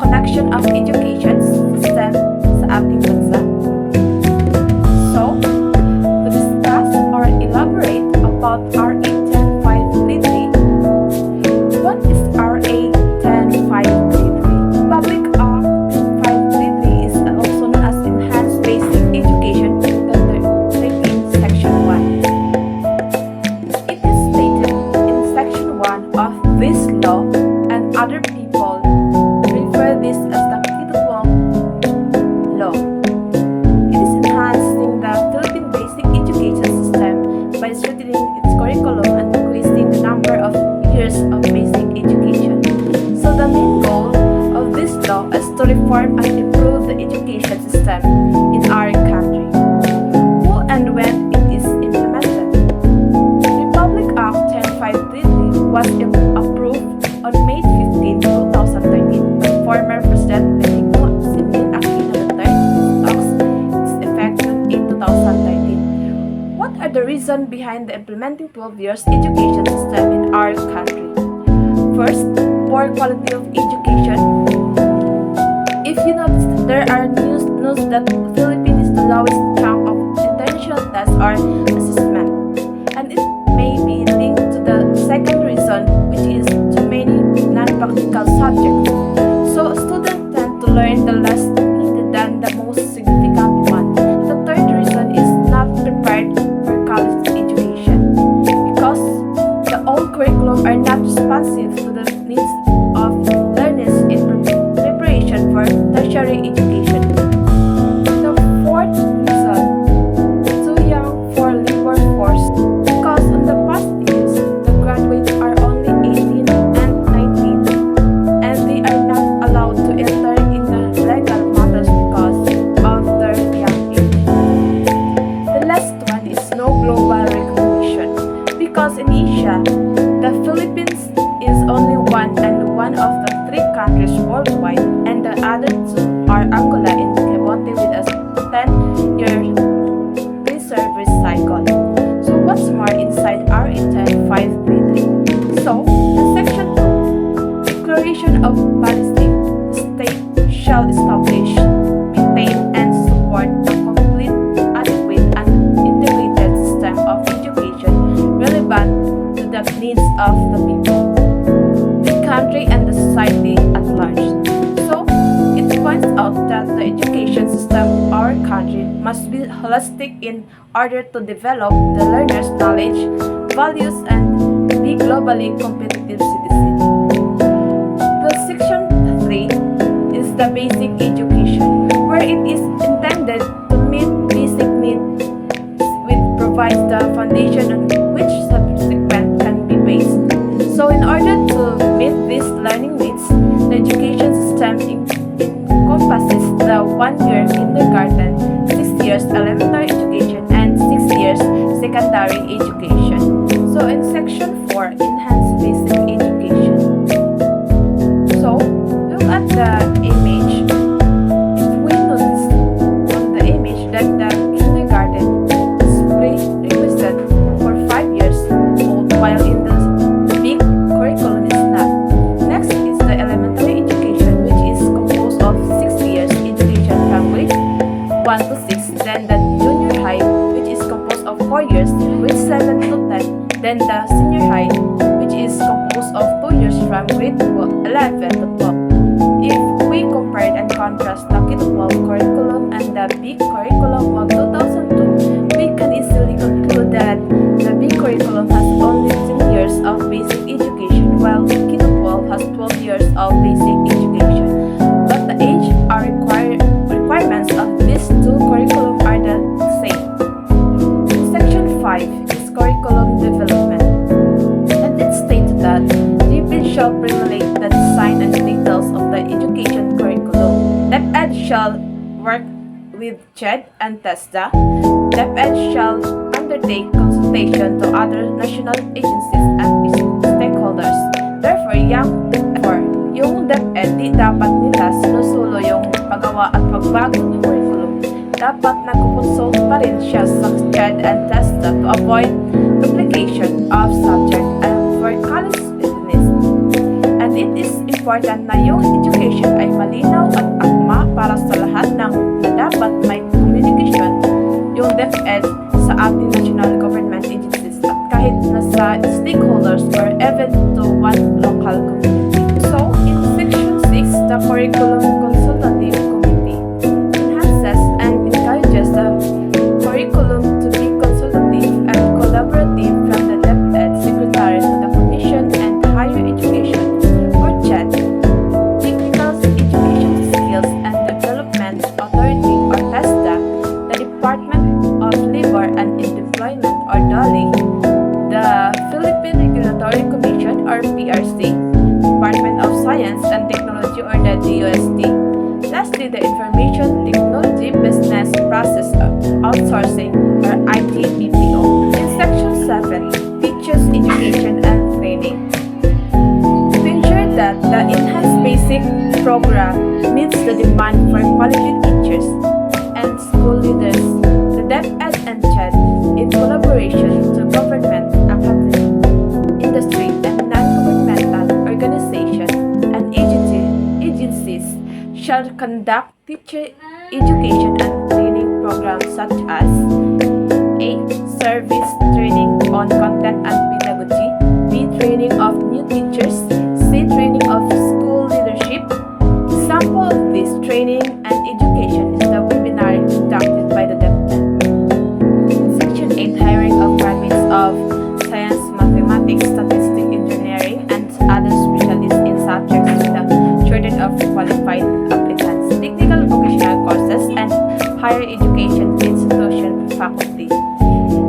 connection of education system sa ating bansa. So, to discuss or elaborate about RA 10533, what is RA 10533? Public Act 533 is also known as Enhanced Basic Education under 13 Section 1. It is stated in Section 1 of this law, and other people refer this as the Kitutwang Law. It is enhancing the Philippine basic education system by strengthening its curriculum and increasing the number of years of basic education. So the main goal of this law is to reform and improve the education system in our country. Who and when it is implemented? Republic Act 10533 was approved on May 15, 2013 by former President Benigno Simeon Aquino III. Its effect on 8, 2013. What are the reasons behind the implementing 12 years education system in our country? First, poor quality of education. If you notice, there are news that Philippines is the lowest rank of international tests or assessment, and it may be linked to the second reason, which is too many non-practical subjects. So students tend to learn the less needed than the most significant one. The third reason is not prepared for college education, because the old curriculum are not responsive to the needs of learners in preparation for tertiary education. The fourth reason, too young for labor force, because in the past years, the graduates are only 18 and 19, and they are not allowed to enter in the legal matters because of their young age. The last one is no global recognition, because in Asia, the Philippines is only one of the 3 countries worldwide, and the other 2 are Angola and Djibouti with a 10-year pre-service cycle. So what's more inside RA 10533? So, in Section 2, Declaration of Policy, the state shall establish, maintain, and support a complete, adequate, and integrated system of education relevant to the needs of the people, the country, and the society at large. So, it points out that the education system of our country must be holistic in order to develop the learner's knowledge, values, and be globally competitive citizen. The Section 3 is the basic education, where it is intended to meet basic needs, which provides the foundation on which subsequent can be based. So in order to meet these learning needs, the education system encompasses the 1-year kindergarten, 6 years elementary education, and 6 years secondary education. So in Section 4, Enhanced Basic Education. So, look at the image. If we notice on the image that the kindergarten is prerequisite for 5 years old, while in the big curriculum is not. Next is the elementary education, which is composed of 6 years education from grade 1 to 6, then the junior high, which is composed of 4 years, grade 7 to 10, then the senior high, which is composed of 2 years from grade 11 to 12. If we compare and contrast the K-12 curriculum and the big curriculum of 2002, we can easily conclude that the big curriculum has only 10 years of basic education, while K-12 has 12 years of basic education. But the age or requirements of these 2 curriculum are the same. Section 5 is curriculum development, and it states that DepEd shall formulate the design and details of the education curriculum. DepEd shall work with CHED and TESDA. DepEd shall undertake consultation to other national agencies and stakeholders. Therefore, yung DepEd di dapat nila sinusulo yung paggawa at pagbago ng curriculum. Dapat nagkukonsult pa rin siya sa CHED and TESDA to avoid duplication of subject and for college readiness. And it is important important na yung education ay malinaw at akma para sa lahat ng na dapat may communication yung DepEd sa ating national government agencies at kahit na sa stakeholders or even to one local community. So, in Section 6, the Curriculum Consultative Committee enhances and encourages the curriculum to be consultative and collaborative from the DepEd Secretary to the Commission and Higher Education or CHED, Technical Education Skills and Development Authority or TESDA, the Department of Labor and Employment or DOLE, the Philippine Regulatory Commission or PRC, Department of Science and Technology or the DOST. Lastly, the Information Technology Business Process Outsourcing or IT-BPO. In Section 7, Teachers Education and Training. To ensure that the enhanced basic program meets the demand for quality teachers and school leaders, the DepEd and CHED, in collaboration to government, academic, industry, and non-governmental organizations and agencies shall conduct teacher education and training programs such as A. Service training on content and pedagogy, B. Training of new teachers, C. Training of school leadership. Example of this training and education is the webinar conducted by the DepEd. Section 8, hiring of graduates of science, mathematics, statistics, engineering, and other specialists in subjects with a shortage of qualified applicants, technical vocational courses, and higher education institution faculty.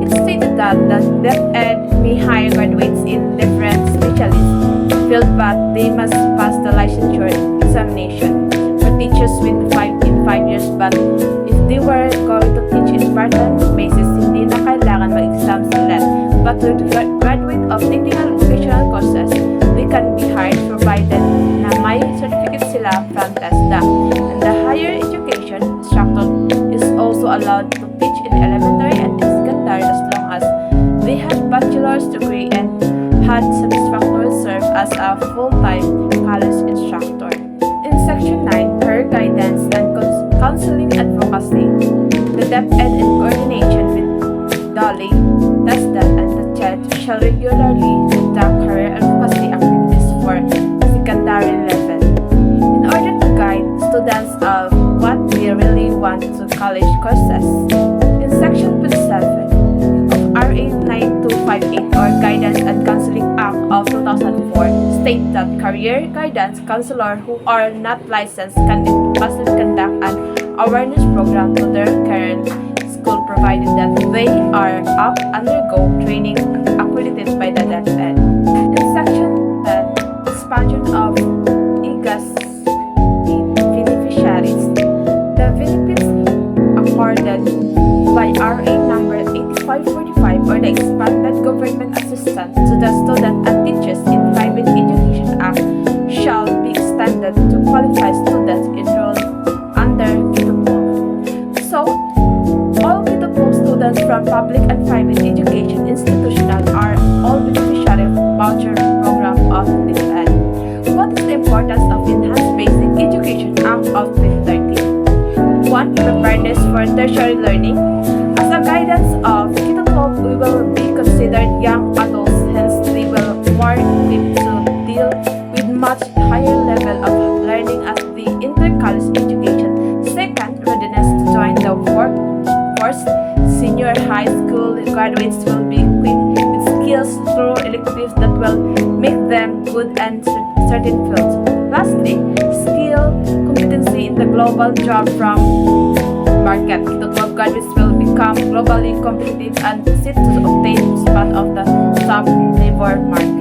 It stated that the DepEd may hire graduates in different specialist fields, but they must pass the licensure examination for teachers with 5 years, but if they were going to teach in part-time basis, hindi na kailangan mag-exam sila. But to graduate of technical vocational courses, they can be hired provided na may certificate sila from TESDA. And the higher education instructor is also allowed to teach in elementary and secondary as long as they have bachelor's degree and had satisfactorily served as a full-time college instructor. In Section 9, career guidance and counseling advocacy, the DepEd in coordination with DOLE, TESDA, and the CHED shall regularly conduct career advocacy activities for secondary level in order to guide students of what they really want to college courses. In Section 27 of RA 9258 or Guidance and Counseling Act of 2004 state that career guidance counselor who are not licensed can conduct an awareness program to their current school provided that they are undergo training accredited by the DepEd. In Section 10, expansion of IGAS beneficiaries, the benefits accorded by RA number 8545 or the expanded government assistance to the student and teachers in Private Education Act shall be extended to qualified students enrolled under K-12. So, all K-12 students from public and private education institutions are all beneficiary of voucher program of DepEd. What is the importance of Enhanced Basic Education Act of 2013? 1. Preparedness for tertiary learning. As a guidance of K-12, we will be considered young adults, hence they will more equipped to deal with much higher level of learning as the inter-college education. Second, readiness to join the workforce. Senior high school graduates will be equipped with skills through electives that will make them good in certain fields. Lastly, skill competency in the global job from market. K-12 graduates will become globally competitive and seek to obtain spot of the top labor market.